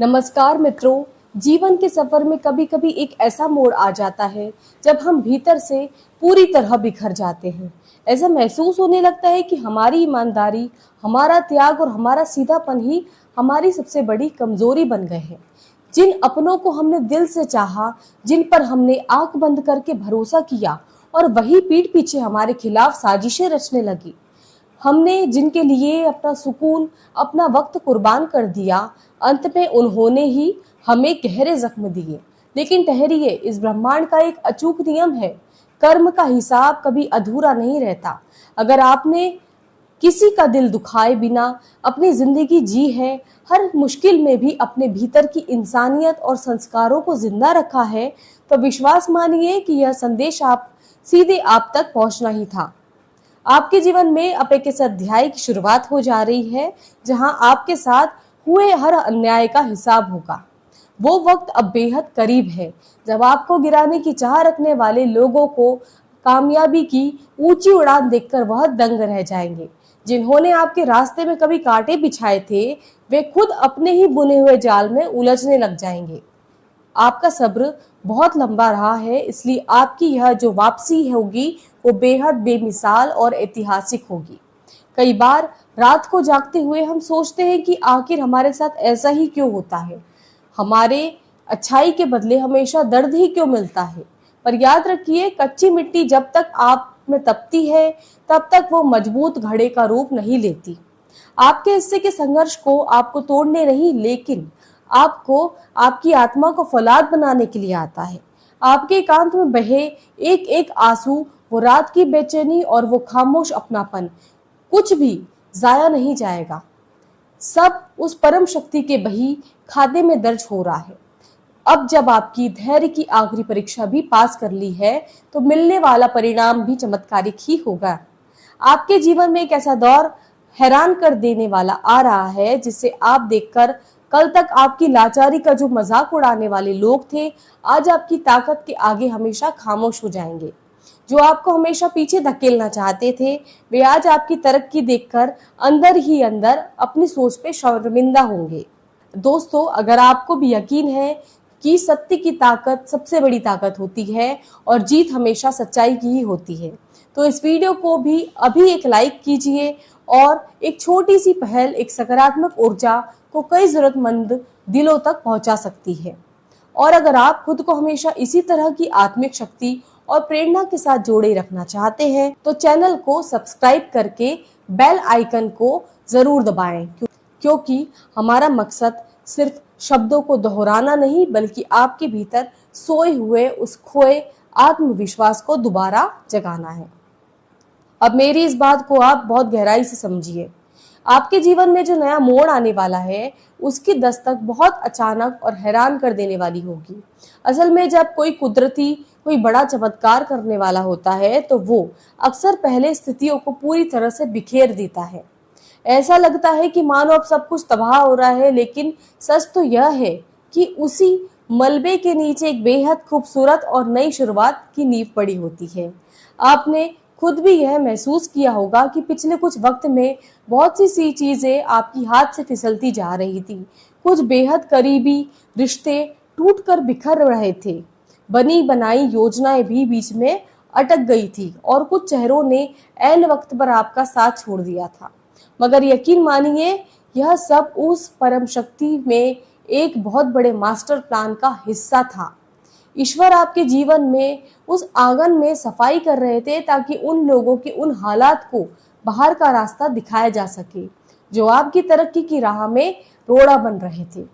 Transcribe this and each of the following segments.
नमस्कार मित्रों। जीवन के सफर में कभी कभी एक ऐसा मोड़ आ जाता है जब हम भीतर से पूरी तरह बिखर जाते हैं। ऐसा महसूस होने लगता है कि हमारी ईमानदारी, हमारा त्याग और हमारा सीधापन ही हमारी सबसे बड़ी कमजोरी बन गए हैं। जिन अपनों को हमने दिल से चाहा, जिन पर हमने आंख बंद करके भरोसा किया, और वही पीठ पीछे हमारे खिलाफ साजिशें रचने लगी। हमने जिनके लिए अपना सुकून, अपना वक्त कुर्बान कर दिया, अंत में उन्होंने ही हमें गहरे जख्म दिए। लेकिन ठहरिए, इस ब्रह्मांड का एक अचूक नियम है, कर्म का हिसाब कभी अधूरा नहीं रहता। अगर आपने किसी का दिल दुखाए बिना अपनी जिंदगी जी है, हर मुश्किल में भी अपने भीतर की इंसानियत और संस्कारों को जिंदा रखा है, तो विश्वास मानिए कि यह संदेश सीधे आप तक पहुंचना ही था। आपके जीवन में अब एक ऐसे अध्याय की शुरुआत हो जा रही है जहां आपके साथ हुए हर अन्याय का हिसाब होगा। वो वक्त अब बेहद करीब है जब आपको गिराने की चाह रखने वाले लोगों को कामयाबी की ऊंची उड़ान देखकर वह दंग रह जाएंगे। जिन्होंने आपके रास्ते में कभी कांटे बिछाए थे, वे खुद अपने ही बुने हुए जाल में उलझने लग जाएंगे। आपका सब्र बहुत लंबा रहा है, इसलिए आपकी यह जो वापसी होगी वो बेहद बेमिसाल और ऐतिहासिक होगी। कई बार रात को जागते हुए हम सोचते हैं कि आखिर हमारे साथ ऐसा ही क्यों होता है, हमारे अच्छाई के बदले हमेशा दर्द ही क्यों मिलता है। पर याद रखिए, कच्ची मिट्टी जब तक आप में तपती है तब तक वो मजबूत घड़े का रूप नहीं लेती। आपके हिस्से के संघर्ष को आपको तोड़ने नहीं, लेकिन आपको आपकी आत्मा को फौलाद बनाने के लिए आता है। आपके एकांत में बहे एक एक आंसू, वो रात की बेचैनी और वो खामोश अपनापन, कुछ भी जाया नहीं जाएगा। सब उस परम शक्ति के बही खाते में दर्ज हो रहा है। अब जब आपकी धैर्य की आखिरी परीक्षा भी पास कर ली है, तो मिलने वाला परिणाम भी चमत्कारिक ही होगा। आपके जीवन में एक ऐसा दौर हैरान कर देने वाला आ रहा है जिसे आप देखकर कल तक आपकी लाचारी का जो मजाक उड़ाने वाले लोग थे, आज आपकी ताकत के आगे हमेशा खामोश हो जाएंगे। जो आपको हमेशा पीछे धकेलना चाहते थे, वे आज आपकी तरक्की देखकर अंदर ही अंदर अपनी सोच पे शर्मिंदा होंगे। दोस्तों, अगर आपको भी यकीन है कि सत्य की ताकत सबसे बड़ी ताकत होती है और जीत हमेशा सच्चाई की ही होती है, तो इस वीडियो को भी अभी एक लाइक कीजिए। और एक छोटी सी पहल एक सकारात्मक ऊर्जा को कई जरूरतमंद दिलों तक पहुंचा सकती है। और अगर आप खुद को हमेशा इसी तरह की आत्मिक शक्ति और प्रेरणा के साथ जोड़े रखना चाहते हैं, तो चैनल को सब्सक्राइब करके बेल आइकन को जरूर दबाएं, क्योंकि हमारा मकसद सिर्फ शब्दों को दोहराना नहीं, बल्कि आपके भीतर सोए हुए उस खोए आत्मविश्वास को दोबारा जगाना है। अब मेरी इस बात को आप बहुत गहराई से समझिए। आपके जीवन में जो नया मोड़ आने वाला है, उसकी दस्तक बहुत अचानक और हैरान कर देने वाली होगी। असल में जब कोई बड़ा चमत्कार करने वाला होता है, तो वो अक्सर पहले स्थितियों को पूरी तरह से बिखेर देता है। ऐसा लगता है कि मानो अब सब कुछ तबाह हो रहा है, लेकिन सच तो यह है कि उसी मलबे के नीचे एक बेहद खूबसूरत और नई शुरुआत की नींव पड़ी होती है। आपने खुद भी यह महसूस किया होगा कि पिछले कुछ वक्त में बहुत सी चीजें आपकी हाथ से फिसलती जा रही थी। कुछ बेहद करीबी रिश्ते टूटकर बिखर रहे थे, बनी बनाई योजनाएं भी बीच में अटक गई थी, और कुछ चेहरों ने ऐन वक्त पर आपका साथ छोड़ दिया था। मगर यकीन मानिए, यह सब उस परम शक्ति में एक बहुत बड़े मास्टर प्लान का हिस्सा था। ईश्वर आपके जीवन में उस आंगन में सफाई कर रहे थे, ताकि उन लोगों के उन हालात को बाहर का रास्ता दिखाया जा सके जो आपकी तरक्की की राह में रोड़ा बन रहे थे।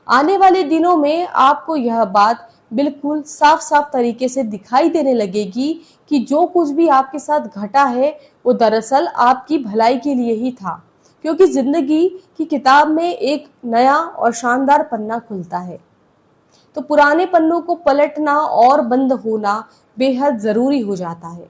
आने वाले दिनों में आपको यह बात बिल्कुल साफ साफ तरीके से दिखाई देने लगेगी कि जो कुछ भी आपके साथ घटा है, वो दरअसल आपकी भलाई के लिए ही था। क्योंकि जिंदगी की किताब में एक नया और शानदार पन्ना खुलता है, तो पुराने पन्नों को पलटना और बंद होना बेहद जरूरी हो जाता है।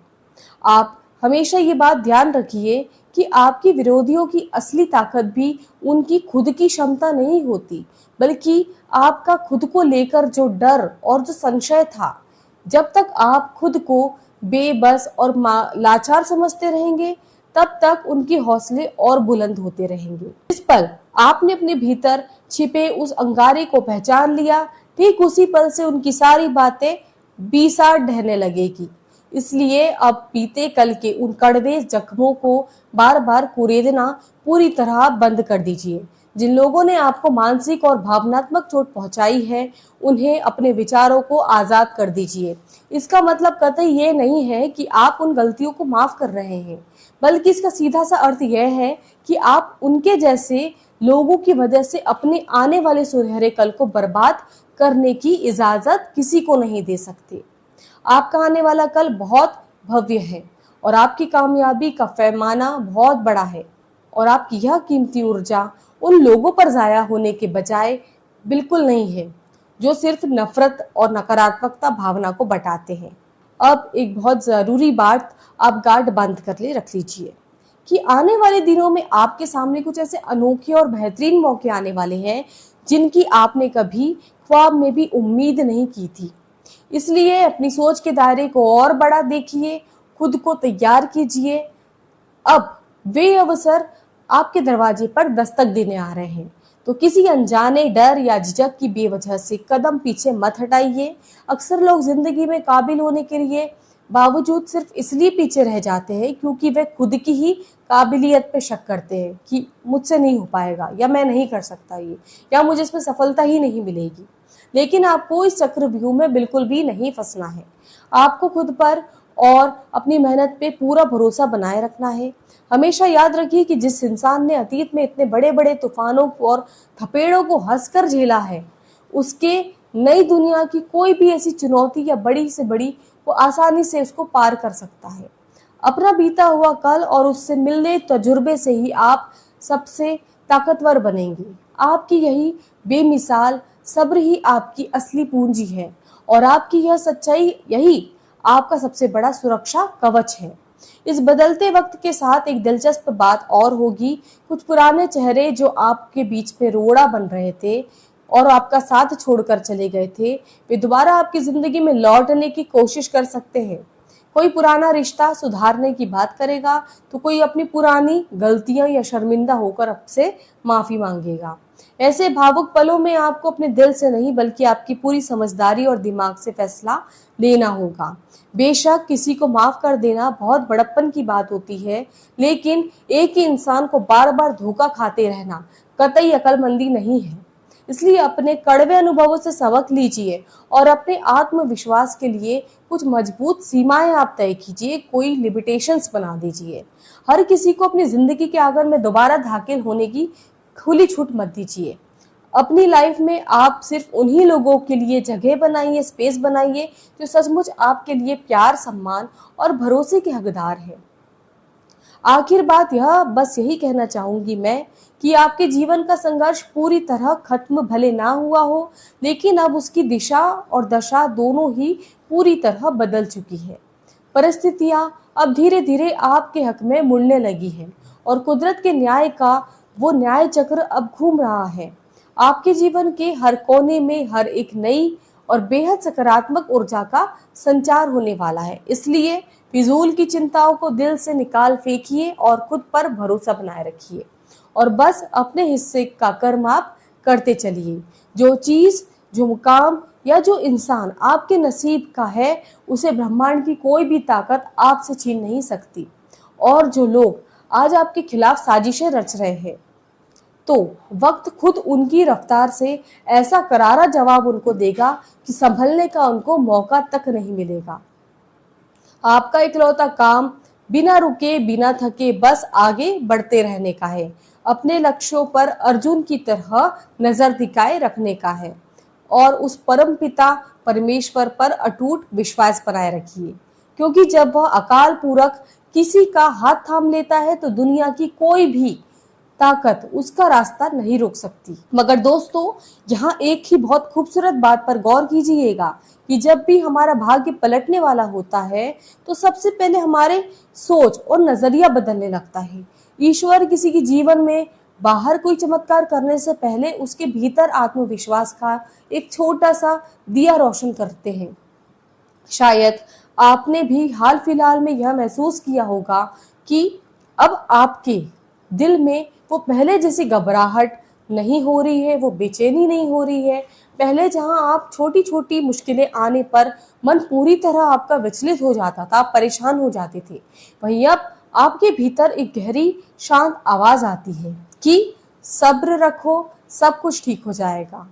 आप हमेशा ये बात ध्यान रखिए कि आपके विरोधियों की असली ताकत भी उनकी खुद की क्षमता नहीं होती, बल्कि आपका खुद को लेकर जो डर और जो संशय था। जब तक आप खुद को बेबस और लाचार समझते रहेंगे, तब तक उनके हौसले और बुलंद होते रहेंगे। इस पल आपने अपने भीतर छिपे उस अंगारे को पहचान लिया, ठीक उसी पल से उनकी सारी बातें बीसार ढहने लगेगी। इसलिए अब बीते कल के उन कड़वे जख्मों को बार बार कुरेदना पूरी तरह बंद कर दीजिए। जिन लोगों ने आपको मानसिक और भावनात्मक चोट पहुंचाई है, उन्हें अपने विचारों को आजाद कर दीजिए। इसका मतलब कतई ये नहीं है कि आप उन गलतियों को माफ कर रहे हैं, बल्कि इसका सीधा सा अर्थ यह है कि आप उनके जैसे लोगों की वजह से अपने आने वाले सुनहरे कल को बर्बाद करने की इजाजत किसी को नहीं दे सकते। आपका आने वाला कल बहुत भव्य है और आपकी कामयाबी का पैमाना बहुत बड़ा है, और आपकी यह कीमती ऊर्जा उन लोगों पर जाया होने के बजाय बिल्कुल नहीं है जो सिर्फ नफरत और नकारात्मकता भावना को बटाते हैं। अब एक बहुत जरूरी बात आप गार्ड बंद कर ले रख लीजिए कि आने वाले दिनों में आपके सामने कुछ ऐसे अनोखे और बेहतरीन मौके आने वाले हैं जिनकी आपने कभी ख्वाब में भी उम्मीद नहीं की थी। इसलिए अपनी सोच के दायरे को और बड़ा देखिए, खुद को तैयार कीजिए। अब वे अवसर आपके दरवाजे पर दस्तक देने आ रहे हैं, तो किसी अनजाने डर या झिझक की बेवजह से कदम पीछे मत हटाइए। अक्सर लोग जिंदगी में काबिल होने के लिए बावजूद सिर्फ इसलिए पीछे रह जाते हैं क्योंकि वे खुद की ही काबिलियत पे शक करते हैं कि मुझसे नहीं हो पाएगा, या मैं नहीं कर सकता ये, या मुझे इसमें सफलता ही नहीं मिलेगी। लेकिन आपको इस चक्रव्यूह में बिल्कुल भी नहीं फंसना है। आपको खुद पर और अपनी मेहनत पे पूरा भरोसा बनाए रखना है। हमेशा याद रखिए कि जिस इंसान ने अतीत में इतने बड़े बड़े तूफानों और थपेड़ों को हंसकर झेला है, उसके नई दुनिया की कोई भी ऐसी चुनौती या बड़ी से बड़ी वो आसानी से उसको पार कर सकता है। अपना बीता हुआ कल और उससे मिलने तजुर्बे से ही आप सबसे ताकतवर बनेंगे। आपकी यही बेमिसाल सब्र ही आपकी असली पूंजी है, और आपकी यह सच्चाई यही आपका सबसे बड़ा सुरक्षा कवच है। इस बदलते वक्त के साथ एक दिलचस्प बात और होगी। कुछ पुराने चेहरे जो आपके बीच में रोड़ा बन रहे थे और आपका साथ छोड़कर चले गए थे, वे दोबारा आपकी जिंदगी में लौटने की कोशिश कर सकते हैं। कोई पुराना रिश्ता सुधारने की बात करेगा, तो कोई अपनी पुरानी गलतियां या शर्मिंदा होकर आपसे माफी मांगेगा। ऐसे भावुक पलों में आपको अपने दिल से नहीं बल्कि आपकी पूरी समझदारी और दिमाग से फैसला लेना होगा। बेशक किसी को माफ कर देना बहुत बड़प्पन की बात होती है, लेकिन एक ही इंसान को बार बार धोखा खाते रहना कतई अक्लमंदी नहीं है। इसलिए अपने कड़वे अनुभवों से सबक लीजिए और अपने आत्मविश्वास के लिए कुछ मजबूत सीमाएं आप तय कीजिए, कोई लिमिटेशंस बना दीजिए। हर किसी को अपनी जिंदगी के आंगन में दोबारा दाखिल होने की खुली छूट मत दीजिए। अपनी लाइफ में आप सिर्फ उन्हीं लोगों के लिए जगह बनाइए, स्पेस बनाइए जो सचमुच आपके लिए प्यार, सम्मान और भरोसे के हकदार है। आखिर बात यह बस यही कहना चाहूंगी मैं कि आपके जीवन का संघर्ष पूरी तरह खत्म भले ना हुआ हो, लेकिन अब उसकी दिशा और दशा दोनों ही पूरी तरह बदल चुकी है। परिस्थितियां अब धीरे धीरे आपके हक में मुड़ने लगी हैं और कुदरत के न्याय का वो न्याय चक्र अब घूम रहा है। आपके जीवन के हर कोने में हर एक नई और बेहद सकारात्मक ऊर्जा का संचार होने वाला है। इसलिए फिजूल की चिंताओं को दिल से निकाल फेंकिए और खुद पर भरोसा बनाए रखिए, और बस अपने हिस्से का कर्म आप करते चलिए। जो चीज, जो मुकाम या जो इंसान आपके नसीब का है, उसे ब्रह्मांड की कोई भी ताकत आपसे छीन नहीं सकती। और जो लोग आज आपके खिलाफ साजिशें रच रहे हैं, तो वक्त खुद उनकी रफ्तार से ऐसा करारा जवाब उनको देगा कि संभलने का उनको मौका तक नहीं मिलेगा। आपका इकलौता काम बिना रुके, बिना थके बस आगे बढ़ते रहने का है। अपने लक्ष्यों पर अर्जुन की तरह नजर टिकाए रखने का है और उस परम पिता परमेश्वर पर अटूट विश्वास बनाए रखिए, क्योंकि जब वह अकाल पूरक किसी का हाथ थाम लेता है तो दुनिया की कोई भी ताकत उसका रास्ता नहीं रोक सकती। मगर दोस्तों, यहाँ एक ही बहुत खूबसूरत बात पर गौर कीजिएगा कि जब भी हमारा भाग्य पलटने वाला होता है, तो सबसे पहले हमारे सोच और नजरिया बदलने लगता है। ईश्वर किसी के जीवन में बाहर कोई चमत्कार करने से पहले उसके भीतर आत्मविश्वास का एक छोटा सा दिया रोशन करते हैं। शायद आपने भी हाल फिलहाल में यह महसूस किया होगा कि अब आपके दिल में वो पहले जैसी घबराहट, नहीं हो रही है, वो बेचैनी नहीं हो रही है। पहले जहां आप छोटी छोटी मुश्किलें आने पर मन पूरी तरह आपका विचलित हो जाता था, आप परेशान हो जाते थे, वहीं अब आपके भीतर एक गहरी शांत आवाज आती है कि सब्र रखो, सब कुछ ठीक हो जाएगा।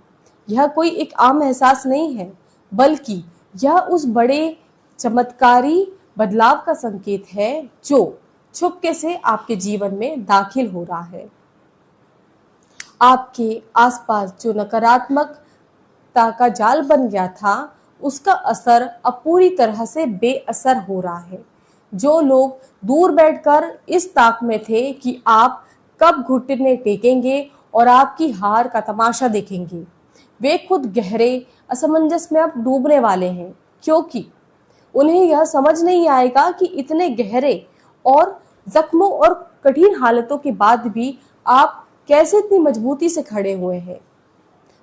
यह कोई एक आम एहसास नहीं है, बल्कि यह उस बड़े चमत्कारी बदलाव का संकेत है जो छुपके से आपके जीवन में दाखिल हो रहा है। आपके आसपास जो नकारात्मकता का जाल बन गया था, उसका असर अब पूरी तरह से बेअसर हो रहा है। जो लोग दूर बैठकर इस ताक में थे कि आप कब घुटने टेकेंगे और आपकी हार का तमाशा देखेंगे, वे खुद गहरे असमंजस में अब डूबने वाले हैं, क्योंकि उन्हें यह समझ नहीं आएगा कि इतने गहरे और जख्मों और कठिन हालतों के बाद भी आप कैसे इतनी मजबूती से खड़े हुए हैं।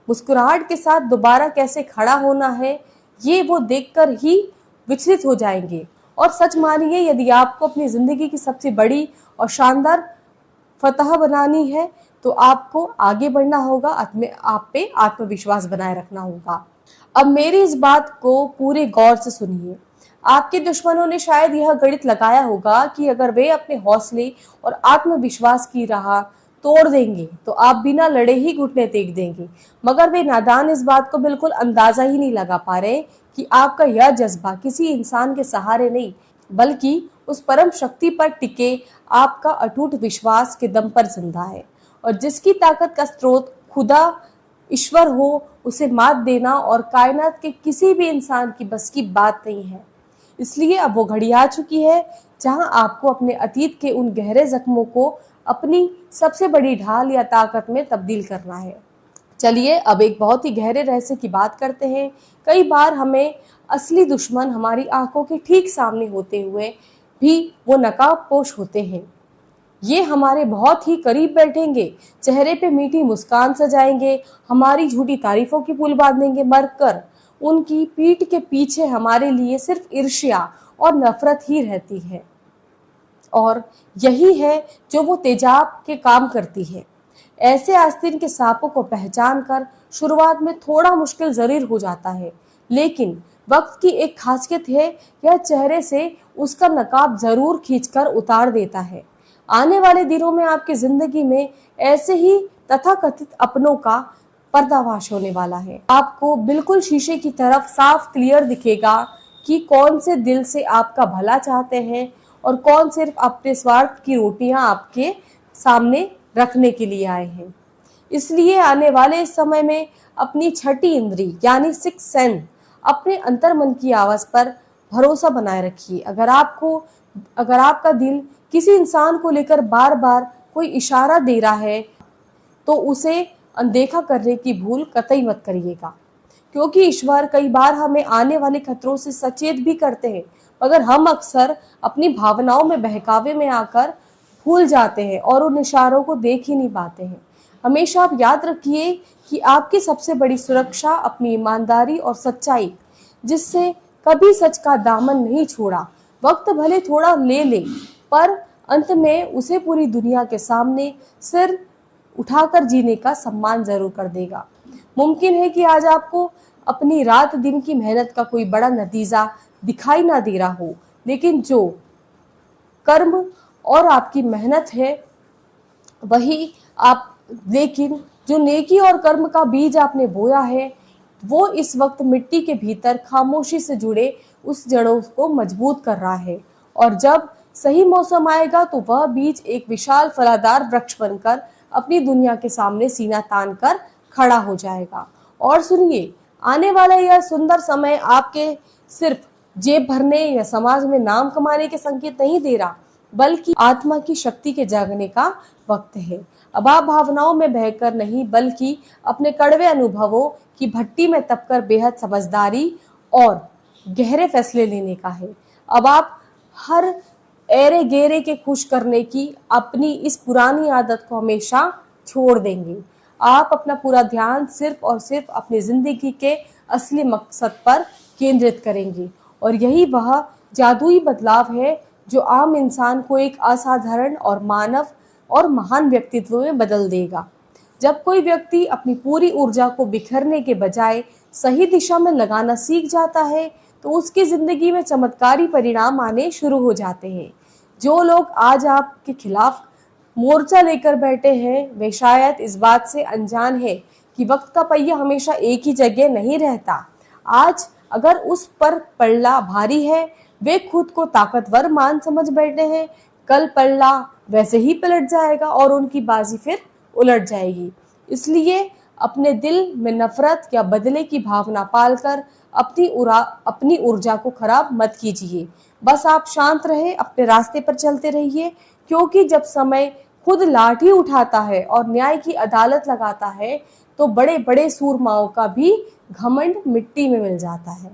मुस्कुराहट के साथ दोबारा कैसे खड़ा होना है, ये वो देखकर ही विचलित हो जाएंगे। और सच मानिए, यदि आपको अपनी जिंदगी की सबसे बड़ी और शानदार फतह बनानी है, तो आपको आगे बढ़ना होगा, आप पे आत्मविश्वास बनाए रखना होगा। अब मेरी इस बात को पूरे गौर से सुनिए। आपके दुश्मनों ने शायद यह गणित लगाया होगा कि अगर वे अपने हौसले और आत्मविश्वास की राह तोड़ देंगे तो आप बिना लड़े ही घुटने टेक देंगे, मगर वे नादान इस बात को बिल्कुल अंदाजा ही नहीं लगा पा रहे कि आपका यह जज्बा किसी इंसान के सहारे नहीं, बल्कि उस परम शक्ति पर टिके आपका अटूट विश्वास के दम पर जिंदा है। और जिसकी ताकत का स्रोत खुदा ईश्वर हो, उसे मात देना और कायनात के किसी भी इंसान की बस की बात नहीं है। इसलिए अब वो घड़ी आ चुकी है जहां आपको अपने अतीत के उन गहरे जख्मों को अपनी सबसे बड़ी ढाल या ताकत में तब्दील करना है। चलिए अब एक बहुत ही गहरे रहस्य की बात करते हैं। कई बार हमें असली दुश्मन हमारी आंखों के ठीक सामने होते हुए भी वो नकाबपोश होते हैं। ये हमारे बहुत ही करीब बैठेंगे, चेहरे पे मीठी मुस्कान सजाएंगे, हमारी झूठी तारीफों की पुल बांधेंगे, मरकर उनकी पीठ के पीछे हमारे लिए सिर्फ ईर्ष्या और नफरत ही रहती है। और यही है जो वो तेजाब के काम करती है। ऐसे आस्तीन के सांपों को पहचान कर शुरुआत में थोड़ा मुश्किल जरूर हो जाता है, लेकिन वक्त की एक खासियत है, यह चेहरे से उसका नकाब जरूर खींचकर उतार देता है। आने वाले दिनों में आपकी जिंदगी में ऐसे ही तथाकथित अपनों का पर्दाफाश होने वाला है। आपको बिल्कुल शीशे की तरफ साफ क्लियर दिखेगा कि कौन से दिल से आपका भला चाहते हैं और कौन सिर्फ अपने स्वार्थ की रोटियां आपके सामने रखने के लिए आए हैं। इसलिए आने वाले इस समय में अपनी छठी इंद्री यानी सिक्स सेंस, अपने अंतर मन की आवाज पर भरोसा बनाए रखिए। अगर आपका दिल किसी इंसान को लेकर बार बार कोई इशारा दे रहा है, तो उसे अनदेखा करने की भूल कतई मत करिएगा, क्योंकि ईश्वर कई बार हमें आने वाले खतरों से सचेत भी करते हैं, मगर हम अक्सर अपनी भावनाओं में बहकावे में आकर भूल जाते हैं और उन इशारों को देख ही नहीं पाते हैं। हमेशा आप याद रखिए कि आपकी सबसे बड़ी सुरक्षा अपनी ईमानदारी और सच्चाई, जिससे कभी सच का दामन नहीं छोड़ा। वक्त भले थोड़ा ले ले, पर अंत में उसे पूरी दुनिया के सामने सिर उठाकर जीने का सम्मान जरूर कर देगा। मुमकिन है कि आज आपको अपनी रात दिन की मेहनत का कोई बड़ा नतीजा दिखाई ना दे रहा हो, लेकिन जो कर्म और आपकी मेहनत है वही आप लेकिन जो नेकी और कर्म का बीज आपने बोया है, वो इस वक्त मिट्टी के भीतर खामोशी से जुड़े उस जड़ों को मजबूत कर रहा है। और जब सही मौसम आएगा तो वह बीज एक विशाल फलादार वृक्ष बनकर अपनी दुनिया के सामने सीना तान कर खड़ा हो जाएगा। और सुनिए, आने वाला यह सुंदर समय आपके सिर्फ जेब भरने या समाज में नाम कमाने के संकेत नहीं दे रहा, बल्कि आत्मा की शक्ति के जागने का वक्त है। अब आप भावनाओं में बहकर नहीं, बल्कि अपने कड़वे अनुभवों की भट्टी में तपकर बेहद समझदारी और गहरे फैसले लेने का है। अब आप हर एरे गेरे के खुश करने की अपनी इस पुरानी आदत को हमेशा छोड़ देंगे। आप अपना पूरा ध्यान सिर्फ और सिर्फ अपनी जिंदगी के असली मकसद पर केंद्रित करेंगे, और यही वह जादुई बदलाव है जो आम इंसान को एक असाधारण और मानव और महान व्यक्तित्व में बदल देगा। जब कोई व्यक्ति अपनी पूरी ऊर्जा को बिखरने के बजाय सही दिशा में लगाना सीख जाता है तो उसकी जिंदगी में चमत्कारी परिणाम आने शुरू हो जाते हैं। जो लोग आज आपके खिलाफ मोर्चा लेकर बैठे हैं वे शायद इस बात से अनजान है कि वक्त का पहिया हमेशा एक ही जगह नहीं रहता। आज अगर उस पर पल्ला भारी है, वे खुद को ताकतवर मान समझ बैठे हैं, कल पल्ला वैसे ही पलट जाएगा और उनकी बाजी फिर उलट जाएगी। इसलिए अपने दिल में नफरत या बदले की भावना पालकर अपनी ऊर्जा को खराब मत कीजिए। बस आप शांत रहे, अपने रास्ते पर चलते रहिए, क्योंकि जब समय खुद लाठी उठाता है और न्याय की अदालत लगाता है तो बड़े बड़े सूरमाओं का भी घमंड मिट्टी में मिल जाता है।